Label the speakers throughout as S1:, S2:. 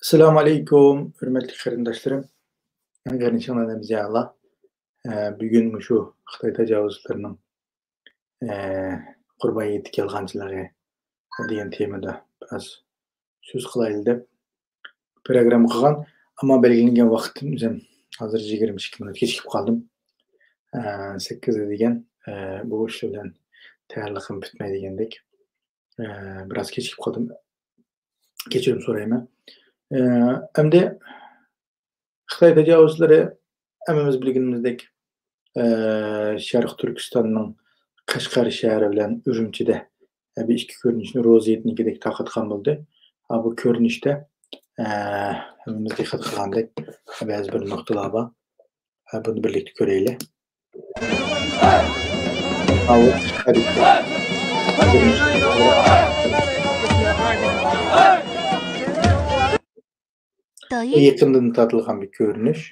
S1: Assalamu alaikum, hürmetli qarindoshlarım. Görünüşünüz Allah. Bugün şu Xitoy tajovuzlarining qurban yetib kelganchilari degan temada biroz so'z qilaylik deb program qilgan, ammo belgilangan vaqtim o'zim hozir 22 minut kechikib qoldim. 8 degan bu ish bilan tayyorligim bitmaydigandek. Biroz kechikib qoldim. Kechirim so'rayman. Endi Xitoy tajovuzlari hammamiz bilganimizdek Sharq Turkistonning Qashqar shahri bilan Urumchida bir ikki ko'rinishni ro'ziyatnikidek tarqatgan bo'ldi. Bu ko'rinishda hammamiz diqqat qilgandek ba'zi bir nuqtalar bor. Buni birlikda ko'raylik. Yaqindan tortilgan bir ko'rinish.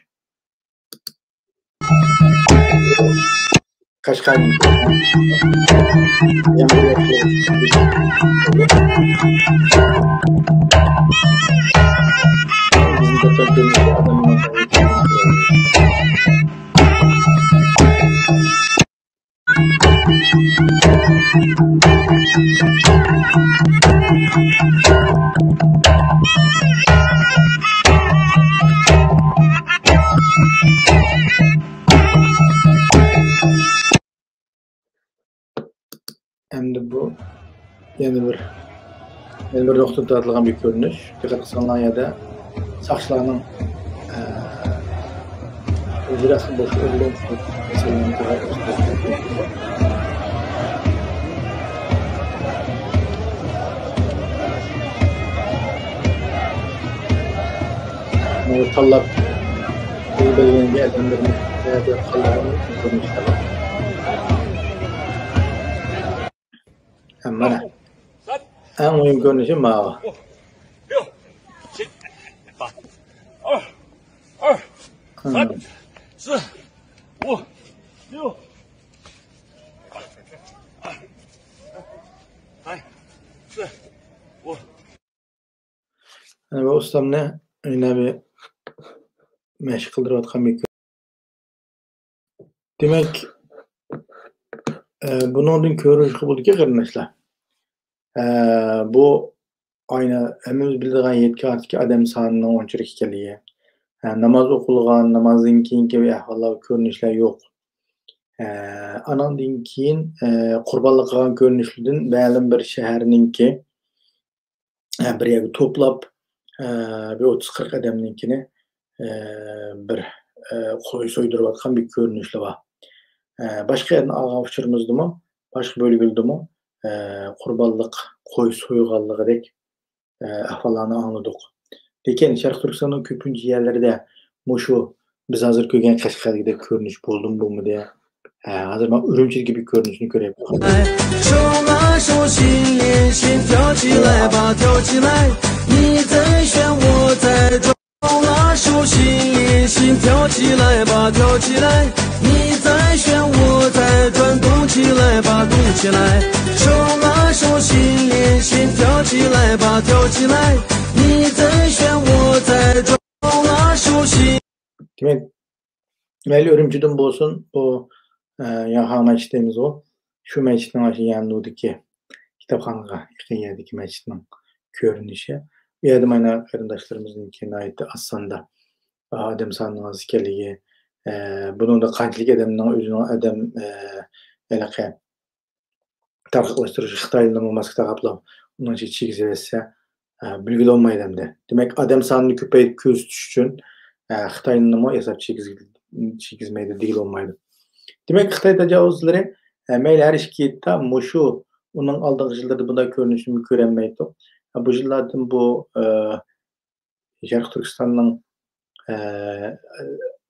S1: Qashqarning endi bu yana bir nuqtadan tortilgan bir ko'rinish. Diqqat qilsanglar yerda soqchilarning ijrosi bo'sh o'rlon tanlab belgilangan adamlarni ko'rinishda bor. Mana en muhim görünüşü mavi. Yani bu ustam ne? Yine bir meşgul kıldırıyotgan bir demek bunun körüşü bulduk ya kardeşler. Bu aynı hemimiz bildiğin yetki artık adam sanının onçuruk ekanligi. Namaz o'qilgan, namazdan keyingi bir ahvollar, ko'rinishlar yo'q. Anandan keyin qurbonlik qilgan ko'rinishlardan ma'lum bir shaharninki bir yerga to'plab bir 30-40 odamninkini bir qo'y so'ydirayotgan bir ko'rinishlar bor. Başqa yerdan olgan uchurimizdimi, boshqa bo'lgildimi, qurbonlik qo'y so'yganligidek ahvollarni angladik. Lekin Sharq Turkistonning ko'pincha yerlarida mushu biz hozir ko'rgan Qashqardagidek ko'rinish bo'ldimi bo'lmadi. Hozir men Urumchi gibi ko'rinishni ko'ryapman. 手拉手，心连心，跳起来吧，跳起来！你在旋，我在转。手拉手，心连心，跳起来吧，跳起来！你在旋，我在转，动起来吧，动起来！手拉手，心连心，跳起来吧，跳起来！你在旋，我在转，手拉手，心。Demek, Urumchidan bo'lsin, bu Yanhan masjidimiz o. Şu masjidning aşı yanındaki kitapxonaga yaqin yerdagi masjidning ko'rinishi. Bu yerda mana qarindoshlarimizningkiga oid Assanda odam sonining oz ekanligi, buningda qanchalik odamning o'zining odam anaqa tarqatlashtirish Xitoyning maska taqaplab uncha chegizsa bilgilolmaydi hamda. Demak, odam sonini ko'paytirib ko'z tutish uchun Xitoyning yasab chegizmaydi deyilolmaydi. Demek Xitoy tajovuzlari mayli har ishga yetdi, mushu uning oldingi yillarda bunday ko'rinishni ko'rolmaydi. Bu yillardan bu Sharq Turkistonning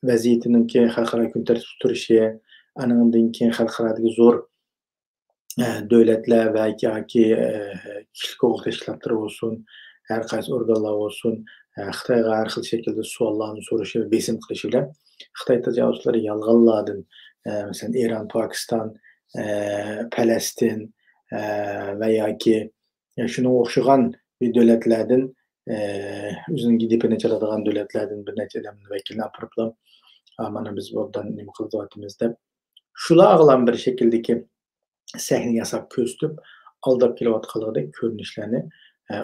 S1: vaziyatininki xalqaro kun tartib turishi, anandan keyin xalqarodagi zo'r davlatlar va yoki kishilik huquq tashkilotlari bo'lsin, har qaysi organlar bo'lsin, Xitoyga har xil shaklda savollarni so'rashi va besim qilishi bilan Xitoy tajovuzlari yolg'onlardan mesela İran, Pakistan, Palestin ve ya ki şuna o'xshagan bir davlatlardan özünün gidipine çaladigan dövletlerden bir neçe adamın vekilini apırıplam. Mana biz buradan nima qilib deb. Şular agılan bir şekildeki sahne yasap köstüp aldap kelyapatganlygydek görünüşlerini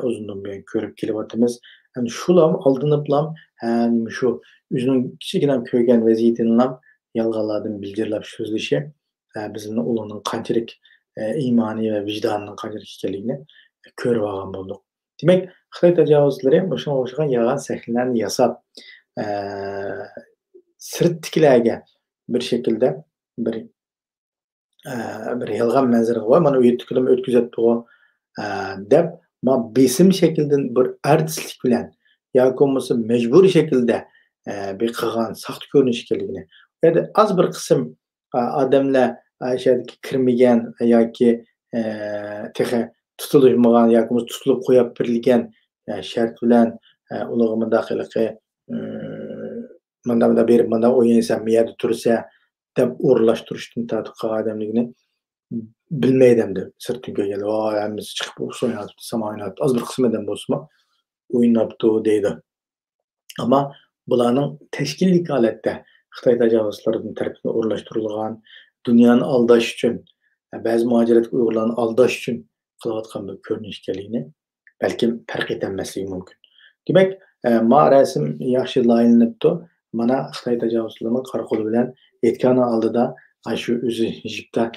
S1: uzundan buyon görüp kelyapatymyz. Yani şulam aldınıplam hem şu özünün kiçiginem köygen vaziyetinden yalganlardan bildirlep sözleşe bizning ulanyň qanchalik imani ve vicdanının qanchalik ekenligini körüp algan boldyk. Demek Xitay tajawuzlary başına oxşagan yalan sahnelerni yasap sirtkilerge bir şekilde bir yalgan manzara var. Mana öýtüklim ötküzepdi o dep ma besim şekilden bir artistlik bilen ýa-ki bolmasa mejburi şekilde bir kılgan saht görünüş ekenligini. Yani az bir kısım adamlar aşağıdaki kirmegen yoki tehe tutulmagan yoki tutulup koyup berilgen şart bilen ularga mundaqylygy manda berip manda oýansam ýa-da tursa dep uğurlaştırıştın tatyp kalgan adamligini bilmeýdimdi. Sirtden gelip, "Oy, hemmisi çykyp oýnaýapdy, sama oýnaýapdy." Az bir kısım adam bolsa oýnapdy diýdi. Ama bularning teşkillik halatda Xitay tajawuzlarynyň tarapyndan uğurlaşdyrylgan, dünýäni aldaş üçin, bäzi muhajirat uýgurlaryny aldaş üçin kılayotgan bir görünüş ekenligini belki fark edenmesligi mümkin. Demek, ma resim ýaşy laýynypdy. Mana Xitay tajawuzlarynyň kara kolu bilen etkany aldyda şu özü jipde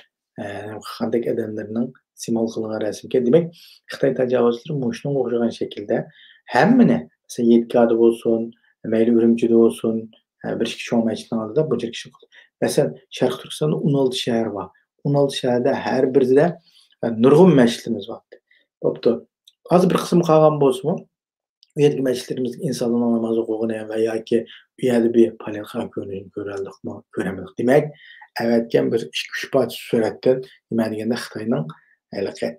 S1: kandak adamlarynyň simal kılgan resimke. Demek, Xitay tajawuzlary muşnuň okşagan şekilde hemmini, mesela Yetkada bolsun, meýli Ürümçide bolsun, bir kişi şoňmaçynyň aldyda bu kişi. Mesela Şerq Türkistanda 16 şäher bar. 16 şäherde her birinde nurgun meşitlerimiz var. Boptu. Az bir kısım kalgan bolsa, bu ýerki meşitlerimiz insanlyň namaz okugyny we ýa-ki bu ýerde bir palyarka görünüşini göreldik mi, göremedik. Demek, äwetken bir 2-3 parça suratdan nima degende Xitaynyň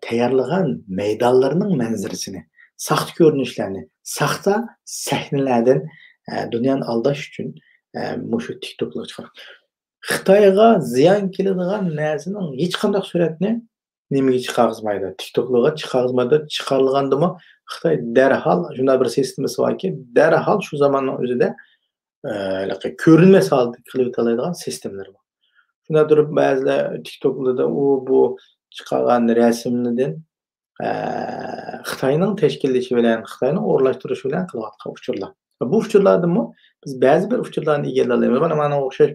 S1: taýýarlagan meýdanlarynyň manzarasyny, saht görünüşlerini, sahta sahnelerden dünýäni aldaş üçin muşu TikTok'lar çykaryp. Xitayga ziyan keladigan närseniň hiç kandak suratny nimäge çykargızmaýdy? TikTok'larga çykargızmaýdy, çykarylgandymy Xitay derhal şunda bir sistemasi barki, derhal şu zamanyň özüde görünmez halda kılıp alaýdygan sistemler bar. Şunda durup bäziler TikTok'larda o bu çykargan resimlerden Xitaynyň teşkilleşi bilen, Xitaynyň uğurlaşdyryşy bilen kılypatgan uçurlar. Bu uçurlardymy biz bäzi bir uçurlaryny igelle alaýmyz. Mana okşaş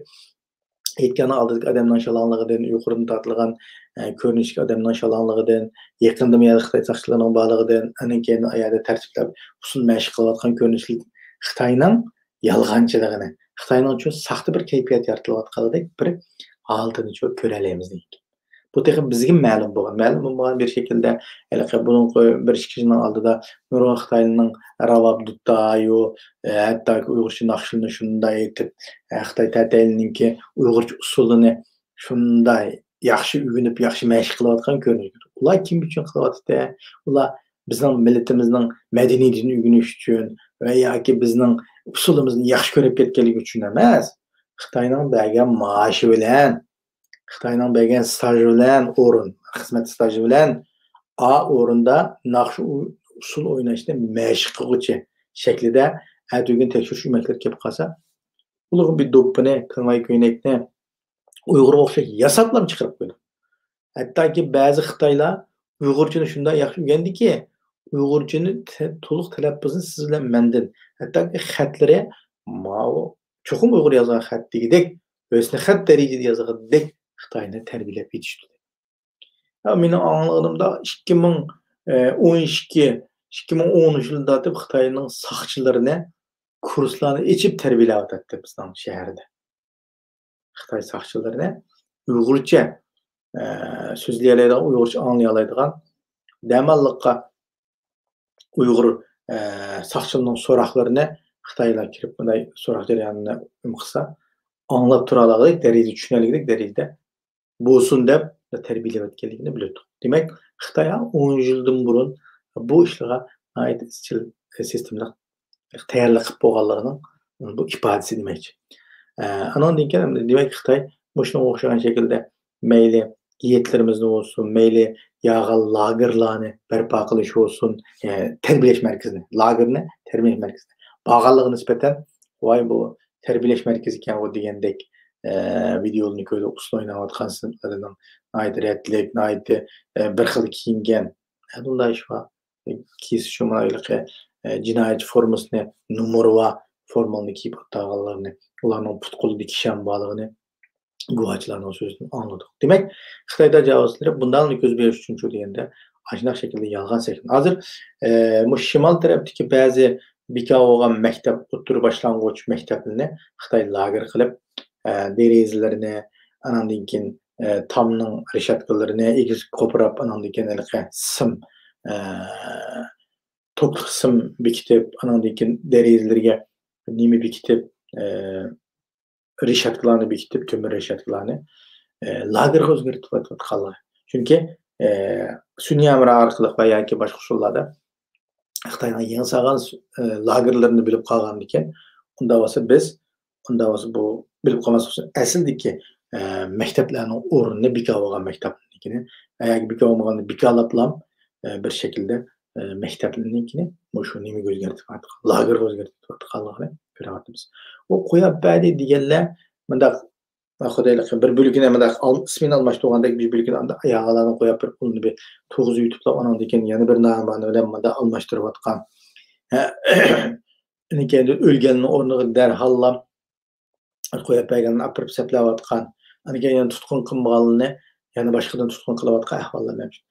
S1: etkany aldyk adamdan şalanlygydan, ýokurdan tartylgan körnüşki adamdan şalanlygydan, ýakynda ýa-da Xitay sakçylarynyň barlygydan, anan keyin aýada tertiplep usul meşik kılypatgan körnüşli Xitaynyň yalgançylygyny, Xitaynyň üçin sahta bir keypiyat ýaratylypatganlygyk bir haltyny çok görelemiz diýik. Bu tehin bizge ma'lum bolgan bir şekilde bunun bir kişinin aldyda nurgun Xitaynyň rawab dutaýy, hatda Uýgurça nakşyny şunda etip, Xitay tätälininki Uýgurça usulyny şunday ýaxşy üýünüp, ýaxşy meşik kılypatgan görnüşdir. Ular kim üçin kılypatdy? Ular bizning milletimizning medeniýetini üýgünüş üçin we ýa-ki bizning usulymyzyny ýaxşy görüp ketgenligi üçin emas. Xitaynyň bergen maaşy bilen, Xitaynyň bergen staj bilen orun, hizmet stajy bilen orunda nakşy usul oýnaşyna meşik kılgıçy şeklide ätügün tekşürüş ümekler kep kalsa, uluğun bir doppyny, kırmay köýnekni Uýgurga okşaş ýasaplam çykaryp koýdy. Hatda ki bäzi Xitaylar Uýgurçyny şunda ýaxşy öwgendiki, Uýgurçyny toluk telappuzyny siz bilen menden. Hatda ki hatları çoxum Uýgur ýazgan hat degidek, ösne hat derejede ýazgandek Xitayny terbiýelep ýetişdi. Meni anladığımda 2012-2013 ýylda Xitaynyň sakçylaryny kurslaryny içip terbiýelep atdy bizden şäherde. Xitay sakçylaryny Uýgurça sözleýärler, Uýgurça anlaýalaydygan demallıkka Uýgur sakçylarynyň soraklaryny Xitaylar kirip bunday sorak jarayanyny ymkısa anlap turalagyk derejede düşüneligik derejede bolsun dep terbiýelep etkenligini bilýärdik. Demek, Xitay'a 10 ýyldan burun bu işlere ait isçil sistemler taýýarlyk bolganlygynyň bu ipadesi demekçi. Anan diýken demek Xitay muşuna okşagan şekilde meýli Yiyetlerimiz olsun, meyli yağal lagerlarını berpa kılış olsun, terbiyeleş merkezini, lagerni terbiyeleş merkezini. Bağallığı nispeten, vay bu terbiyeleş merkezi iken o degендek videolunu koydu, uslu oynayatkan sınıflarından, naydı retlik, naydı bir xil kiyingen. Bunday iş var. Kiysi şu manaylıqı cinayet formasını, numurva formalını kiyip tağalarını, ularının putkulu dikişen bağlığını guvaçlarının sözünü anladık. Demek Xitayda cavazları bundan göz beriş üçüncü degende aşınaq şekilde yalğan şekilde. Hazır bu şimal tarafdaki bazı bika olgan mektep, otur başlangıç mekteplerini Xitay lager kılıp derezlerini anandan keyin tamның решеткаларını egiz ko'pirab anandan keyin sim to'liq sim bekitib anandan keyin derezlarga nima bekitib решеткаларны bekitib kömür решеткаларны lagerga o'zgartib atqanlar. Chunki sun'iy amir orqali va yoki boshqa usullarda Xitoyning yangi sog'an lagerlarini bilib qolgan ekan, unda bo'lsa biz unda bo'lsa bu bilib qolmaslik uchun aslidagi maktablarning o'rnini bekor bo'lgan maktablarnikini yoki bekor bo'lmaganni bekorlablam bir şekilde maktablarnikini shu nimaga o'zgartib atqan, lagerga o'zgartib atqanligini ko'ryapmiz. U qo'yab badi deganlar bundaq Xudaylıqı bir bölgüne mədək ismini almışdığandək bir bölgüne anda ayağlarını qoyub bir pulunu bir toğuz yutuplab anandan keyin yana bir narmanı bilan məndə almışdırıb atqan. Kendi ölgənin ornuğu dərhallam qoyub bəygənini apırıb səpləb atqan. Keyin tutqun qılmağanını yana başqadan tutqun qılıb atqan əhvallar mövcud.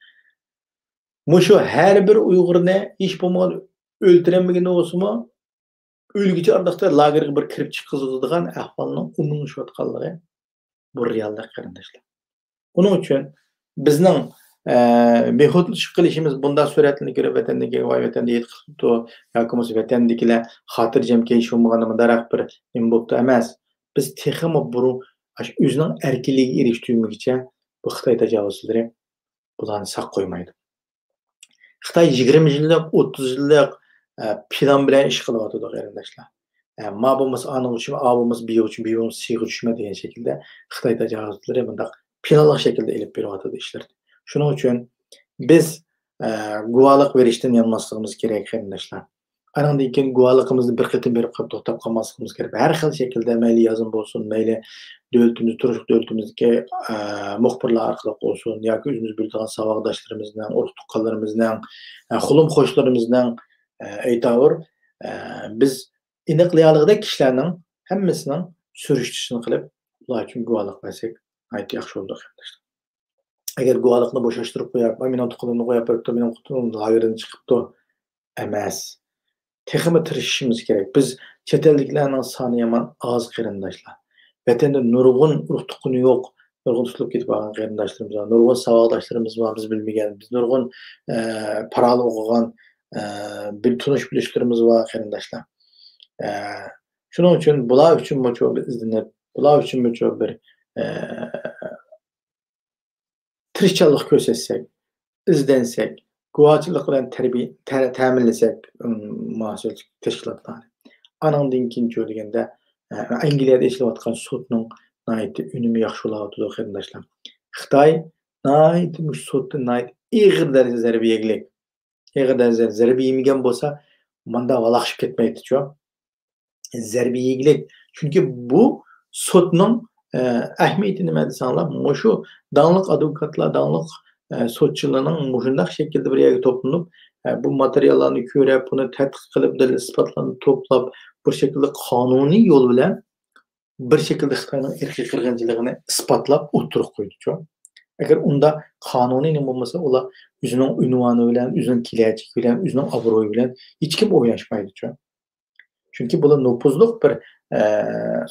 S1: Muşu hər bir Uyğurni heç bolmagan öldürənməyən olsunmu ölgücü ardaqda lagerga bir kirib chiqizadigan ahvolning umumlashib atqanligi bu reallik qarindoshlar. Buning uchun bizning behudlik qilishimiz bunda suratini ko'rib vatandagi voy vatanda yetqizibdi yoki bo'lmasa vatandagilar xotirjamga ishonmaganmi daraq bir nima bo'libdi emas. Biz texmi bu o'zining erkinligiga erishtirmaguncha bu Xitoy tajovuzchilari bularni saq qo'ymaydi. Xitoy 20 yillik, 30 yillik plan bilan ish qilyapti qarindoshlar. Ma bo'lmasa aning uchun, a bo'lmasa b uchun, b bo'lmasa c uchun degan shaklda Xitoy tajovuzchilari bundaq planli shaklda elib beryapti ishlarni. Shuning uchun biz guvohlik berishdan yanmasligimiz kerak qarindoshlar. Anandan keyin guvohligimizni bir qatim berib qolib to'xtab qolmasligimiz kerak. Har xil shaklda mayli yozim bo'lsin, mayli davlatimiz, turmush davlatimizga muxbirlar orqali bo'lsin yoki o'zimiz biladigan savodoshlarimizdan, urug' tuqqanlarimizdan, xulum qo'shnilarimizdan aytavur biz aniqlayolg'idek kishilarning hammasining surishtirishini qilib ular uchun guvohlik bersak ayt yaxshi bo'ladi qarindoshlar. Agar guvohlikni bo'shashtirib qo'yib, meni tuqqanimni qo'yib beribdi, meni tuqqanim lagerdan chiqibdi emas. Texmi tirishishimiz kerak. Biz chet elliklarning soni yomon oz qarindoshlar. Vatanda nurg'un urug' tuqqani yo'q, nurg'un tutilib ketib qolgan qarindoshlarimiz bor, nurg'un savodoshlarimz bor, biz bilmagan, biz nurg'un parol o'qigan bir tunush bilishlarimiz bor qarindoshlar. Shuning uchun bular uchun bir izlanib, bular uchun bir tirishchilik ko'rsatsak, izlansak, guvohchilik bilan ta'minlasak mas'ul tashkilotlarni. Anandan keyin deganda Angliyada ishlayotgan sudning unumi yaxshi bo'lyapti qarindoshlar. Xitoy sudni ig'ir darajada zarba yeglik. Ig'ir darajada zarba yemagan bo'lsa, manda valaqshib ketmaydi-ku. Zarba yeglik. Chunki bu sudning ahamiyati nima desanlar, shu danliq advokatlar, danliq sudchilarning mushundaq shaklda bir yerga to'planib, bu materiallarni ko'rib, buni tadqiq qilib, dalil isbotlarni to'plab, bir şekilde qonuniy yo'l bilan bir şekilde Xitoyning irqiy qirg'inchiligini isbotlab o'tirib qo'ydi-ku. Agar unda qonuniy nima bo'lmasa, ular o'zining unvoni bilan, o'zining kelajagi bilan, o'zining obro'yi bilan hech kim o'ynashmaydi-ku. Chunki bular nupuzliq bir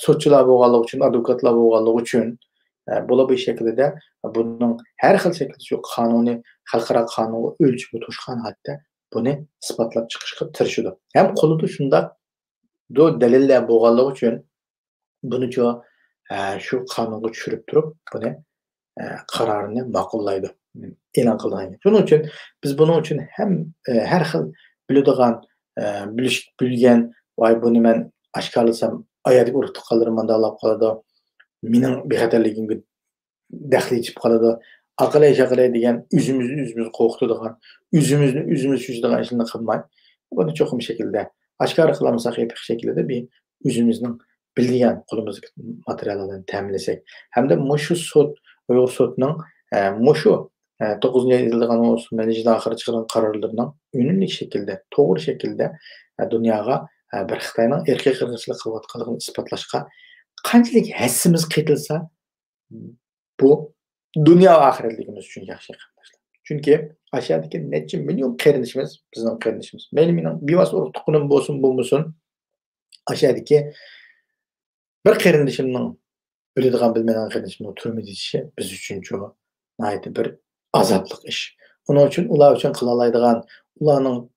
S1: sudchilar bo'lganligi uchun, advokatlar bo'lganligi uchun bular bu shaklda buning har xil shaklda shu qonuniy xalqaro qonunga o'lchib o'tishgan hatto buni isbotlab chiqishga tirishadi. Ham qo'lida shunda dalillar bo'lganligi uchun buni shu qonunga tushirib turib, buni qarorini ma'qullaydi, e'lon qilgan. Shuning uchun biz buning uchun ham har xil biladigan, bilgan voy buni men oshkorlasam oyatga urib tuqqanlarim manda olib qoladi. Mening bexatarligimga daxli yetib qoladi. aqlay-şaqlay degan üzümüz qo'rqitadigan, üzümüz şuşadigan ishlarni qilmay, buni cho'qim şekilde oshkora qilamasak etiq shaklida bir o'zimizning bilgan qo'limizga materiallardan ta'minlasak hamda mushu sud Uyg'ur sudning mushu 9-nji ýyldygan o mejlis ahyrı çıkaran kararlarının ünümli şekilde, toğru şekilde dünyaga bir Xitayning erkek qirg'inchilik qilayotganligini isbotlashga qanchalik hissimiz qaytilsa, bu dünya ve ahiretligimiz üçün yaxşı arkadaşlar. Çünkü aşağıdaki neçe milyon kardeşimiz, bizden kardeşimiz. Benim bivas urtukunum bolsun, bulmusun. Aşağıdaki bir kardeşimden ölüdüğün bilmeden kardeşimden türmedi işi biz üçün çoğu nayeti bir azaplık iş. Onun için ular için kılalaydıgan, ularının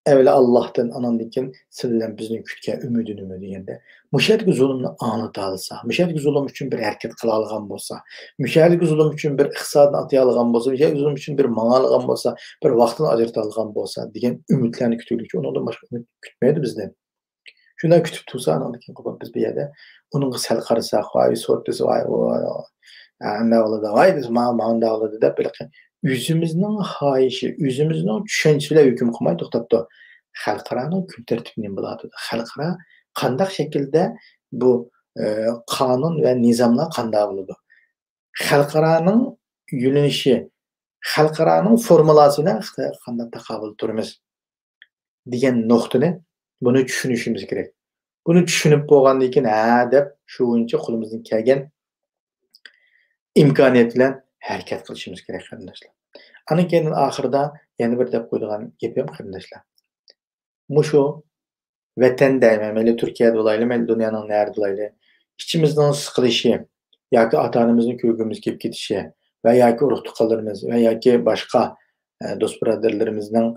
S1: evvela Allah'tan anandikin sizden bizden kütken ümidini degende. Müşahidki zulümni anıta alsa, müşahidki zulüm üçün bir hareket kıla algan bolsa, müşahidki zulüm üçün bir iqtisadını ataya algan bolsa, müşahidki zulüm üçün bir maňa algan bolsa, bir wagtyny ajrata algan bolsa degen ümitlerini kütülik. Ondan başka ümit kütmeydi bizden. Şundan kütüp tursa anandikin biz bir yerde onunğa sel qarasak, vay sortdesi vay anda olada vay biz manda olada dep böyle yüzümüzün hayişi, yüzümüzün düşünceler hüküm kılmay toktapdı. Halkıranın gün tertibinin buladı. Halkıra kandak şekilde bu kanun ve nizamla kanda buludu. Halkıranın yönelişi, halkıranın formulasıyla kanda takabül durumuz. Diyen noktunu bunu düşünüşümüz gerek. Bunu düşünüp boğandan keyin dep şu oyunca kolumuzdan kelgen imkoniyat bilen hareket kılışımız gerek arkadaşlar. Anın keyin ahırda yana bir dep koyduğan gepim arkadaşlar. Muşu vatan daýma Türkiýede bolayly, dünýäniň näre bolayly. İçimizden sıkılışı, yoki ata-anamyzyň köýgümiz gelip gidişi we yoki uruk-tukallarymyz we yoki başga dost biradерlerimizden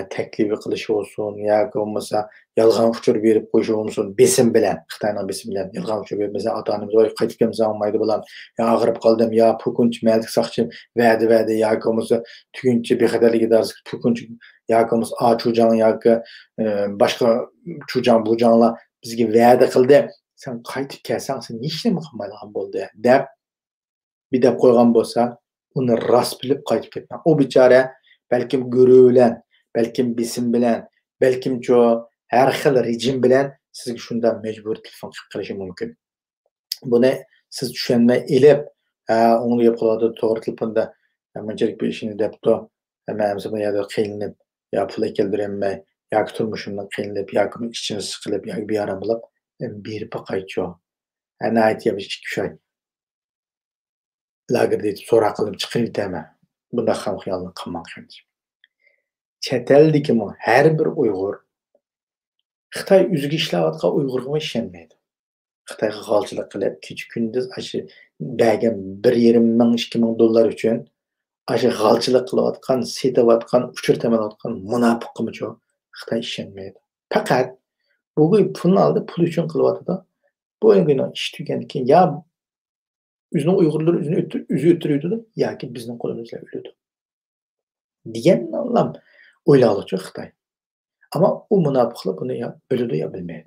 S1: teklibi kılışı olsun, yoki bolmasa yalgan uçur berip goýşy bolsun, besim bilen, Xitaynyň besim bilen yalgan uçur berip, mesela ata-anamyz "Oy, gaýtyp gelmesem bolmaýdy bolam, ya agyryp kaldym, ya pukunç mälik sakçym, wäde yoki bolmasa tügünçi bexaderligi ders pukunç yoki bolmasa açujaň yoki başga çujaň bujaňla bizge wäde kıldy. Sen gaýtyp kelseň, sen hiç näme kılmaýan boldy" dep bir dep koygan bolsa, onu rast bilip gaýtyp ketmek. O biçare belkim görüw bilen, belkim besim bilen, belkim ço her xil rejim bilen sizge şunda mejbur telefon kılyşy mümkin. Bunu siz düşünme elep, onu yapılady togry telefonda hemençelik bir işini depto, hememse bu ýerde kıyılıp, ya pul keldiremme, yoki turmuşymdan kıyılıp, yoki içini sıkılıp, yoki bir ara bulup, berip bakaýço. Ana aýtýar bir şey. Lagerda etip sorak kılıp çıkıp gideme. Bunda ham hyýalny kılmak kardeşim. Çet eldiki her bir Uygur Xitay üzüge işläwatgan Uygurga işenmeýdi. Xitayga galçylyk kılıp, keç gündüz aşı bägem 1,20 2 000 dollar üçün aşı galçylyk kılywatgan, setewatgan, uçur temelewatgan munapyk gymyço Xitay işenmeýdi. Fakat bu pulny aldy, pul üçün kılywatdy. Bu güni iş tügenden keyin ya üzüne Uygurlar üzü ötürüyordu yoki bizning golymyzda ölüdü. Diyen anlam oýlagyçy Xitay. Ama o munapyklyk bunu ya ölüdi ya bilmeýdi.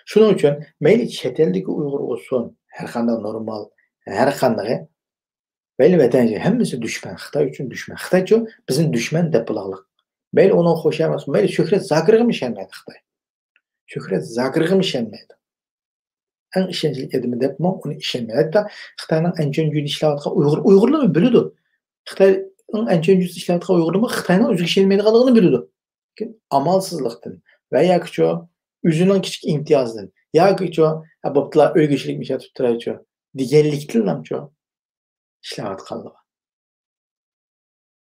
S1: Şuning üçin meýli çet eldeki Uygur bolsun, her kандай normal, her kandagy meýli wetenji hemmesi düşman, Xitay üçün düşman. Xitayço bizim düşman dep bulaglyk. Meýli onu hoşamas, meýli Şöhret Zakirgem işenmeýdi Xitay. Şöhret Zakirgem işenmeýdi. En işençlik edimi dep onu işenmeýdi. Hatta Xitaynyň ençen gün işläwatgan Uygurlar bilidi. Xitaynyň ençen gün işläwatgan Uygurlar Xitaynyň özüge işenmeýdiganlygyny bilidi. Amalsızlıktan veya ki üzünen küçük imtiyazdan ya ki abaptla öýgeçilik mişe tutturayço digenlikden namço işläwat kaldy.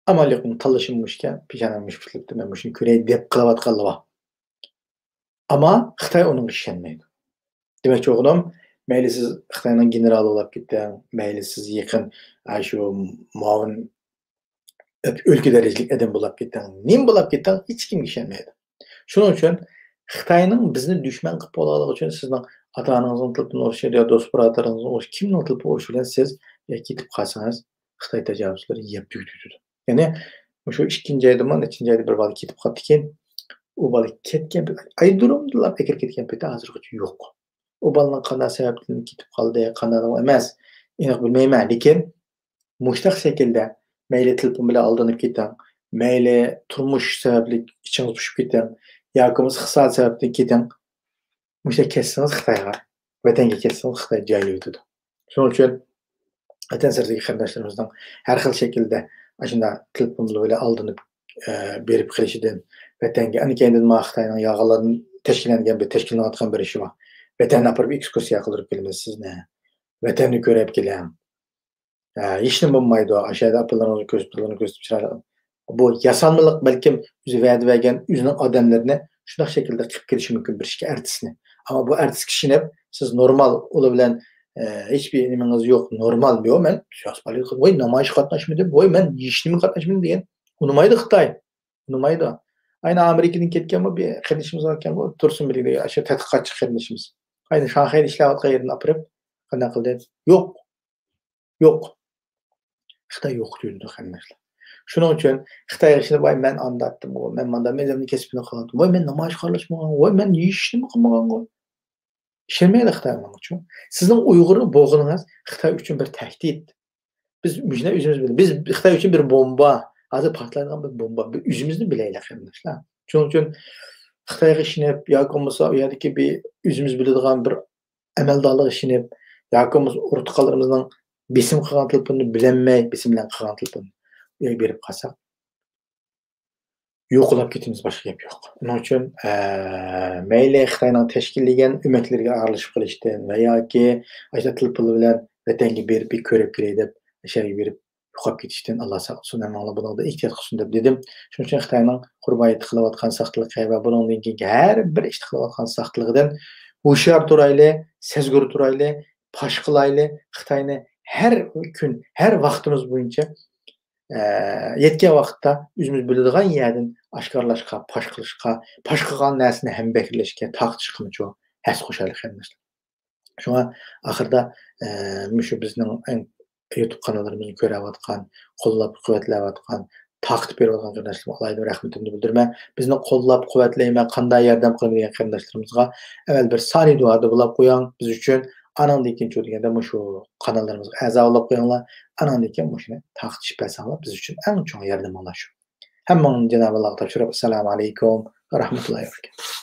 S1: Amalyokun talaşynmışken pijananmış bitlipdi men muşun küreýi dep kılawat kaldy. Ama Xitay onuň işenmeýdi. Demek oglum, meýli siz Xitaynyň generaly bolup gitdiň, meýli siz ýakyn şu mawun ülke derejlik edem bolup gitdiň, nim bolup gitdiň hiç kim işenmeýdi. Şuning üçin Xitaynyň bizni düşman kılıp bolalygy üçin sizning ata-ananyzyň tilini uruşýar ya dost biraderiňiziň uruş kimniň tilini uruşy bilen siz gitip kalsaňyz Xitay tajawuzçylary ýep düýdüdi. Yani şu 2-nji aýda, 3-nji aýda bir bala ketip gapdyken, o bala ketken aý durumdylar, eger ketken pete hazyrgaça ýok. O balanyň kanda sebäpden ketip kaldy, kanada emas, ýa bilmeýmän, lekin Muştaq şekilde meýle telefon bilen aldanyp gitdiň, meýle turmuş sebäpli içiňiz puşup gitdiň, ýa-ki ykysady sebäpden gitdiň, muşa kessiňiz Hytaýga, wetenge kessiňiz Hytaý jaýly ötüdi. Şonuň üçin weten serdäki gardaşlarymyzdan her hil şekilde aşynda telefon bilen aldanyp berip gelişiden wetenge anykenden ma Hytaýnyň ýagalaryny teşkilengen bir teşkilatgan bir işi bar. Wetende apyryp ekskursiýa kyldyryp gelmezsiz ne? Weteni görep gelen. Hiç nime bolmaýdy o, aşağıda apylaryny gözüp çyraýan. Bu yasanmalyk belkim özü wäde bergen özüniň adamlaryny şundaq şekilde kırıp gelişi mümkin bir işe ertisini. Ama bu ertis kişini siz normal ola bilen hiçbir nimeniz yok, normal diyor men şahspaly goý namaýyş gatnaşmady, goý men işnimi gatnaşmady diýen. Unumaýdy Hytaý. Unumaýdy. Aýna Amerikadan ketken bu bir kardeşimiz barken bu Tursun birliği aşağı tadqiqatçı kardeşimiz. Aýna Şanhaýda işläwatgan ýerine apyryp kanday kyldy? Yok. Yok. Hytaý yok diýildi kardeşler. Şonuň üçin Hytaýga şeýle baý men andatdym, men manda mezemni kesipini kylantym. Goý men namaýyş garlaşmagan, goý men işnimi kylmagan goý. İşemeýär Hytaý muňa üçin. Sizin Uýgury boğunyňyz Hytaý üçin bir tehdit. Biz müjde özümüz bilen. Biz Hytaý üçin bir bomba, hazır patlaýan bir bomba. Biz özümüzni bileýlik kardeşler. Şonuň üçin Hytaýga işinip, ýa-ki bolmasa o ýerdeki bir özümüz biledigan bir emeldarlyk işinip, ýa-ki bolmasa urtgalarymyzyň besim kılgan telefonu bilenmey, besim bilen kılgan telefonu berip kalsak, yokulap gitimiz başka gep yok. Onun için meýle Hytaýnyň teşkillegen ümetlerge aralışyp gelişden we ýa-ki aşa telefonu bilen wetenge bir körep girey dep şeýle berip ýokap gitişden Allah saklasyn, Allah bunaňda ihtiýat kılsyn dep dedim. Şonuň üçin Hytaýnyň gurbaýat kylywatgan saklygy we bunun kийинки her bir iş kylywatgan saklygydan hoşyar turaýly, sezgür turaýly, paş kılaýly Hytaýny her gün, her wagtymyz boýunça yetken wagtda özümüz biledigan ýerden aşkarlaşka, paş kılışka, paş kılgan näsini hem bekirleşke, takçykyny häs goşalyk hemmeşler. Şoňa ahyrda müşü bizniň YouTube kanallarymyzy görüp atgan, gollap guwetläp atgan, takyp berip atgan gardaşlarym Allahyň rahmetini bildirme. Bizni gollap guwetleýme, kanday ýardam kylýan gardaşlarymyzga evvel bir sany duada bulap goýan biz üçin anandan ikinci degende şu kanallarımızga äza bolup goýanlar, anandan iken muşuny takyp berseňler biz üçin en çoň ýardam bolar şu. Hemmeňiň Cenab-ı Allah'a tapşyryp assalamu aleykum we rahmetullahi we berekatuh.